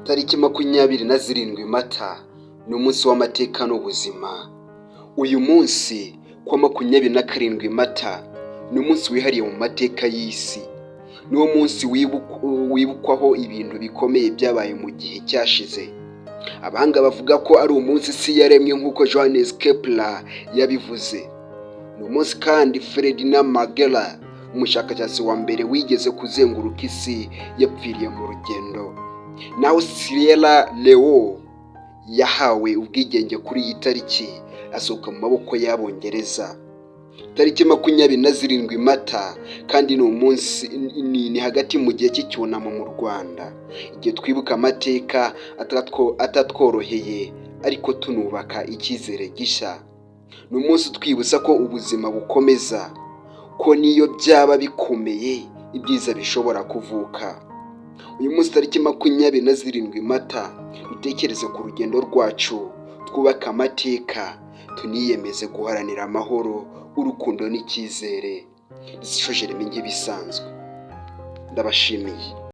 Tariki 27 Mata ni umunsi w'amateka n'ubuzima. Uyu munsi kwa 27 Mata ni umunsi wihariye mu mateka y'isi. Ni wo munsi wibukwaho ibintu bikomeye byabaye mu gihe cyashize. Abahanga bavuga ko ari umunsi isi yaremwe nk'uko Johannes Kepler yabivuze. Ni umunsi kandi Ferdinand Magellan, umushakashatsi wa mbere wigeze kuzenguruka isi, yapfiriye mu rugendo. Naho Sierra Leone yahawe ubwigenge kuri iyi tariki, asohoka mu maboko y'Abongereza. Tariki 27 Mata kandi ni umunsi ni hagati mu gihe cy'icyunamo mu Rwanda, igihe twibuka amateka atatworoheye ariko tunubaka icyizere gishya. Ni umunsi twibutsa ko ubuzima bukomeza, ko niyo byaba bikomeye ibyiza bishobora kuvuka. Uyu munsi tariki 27 Mata dutekereze ku rugendo rwacu, twubaka amateka, tuniyemeze guharanira amahoro, urukundo n'icyizere. Ishoje rimenye ibisanzwe. Ndabashimiye.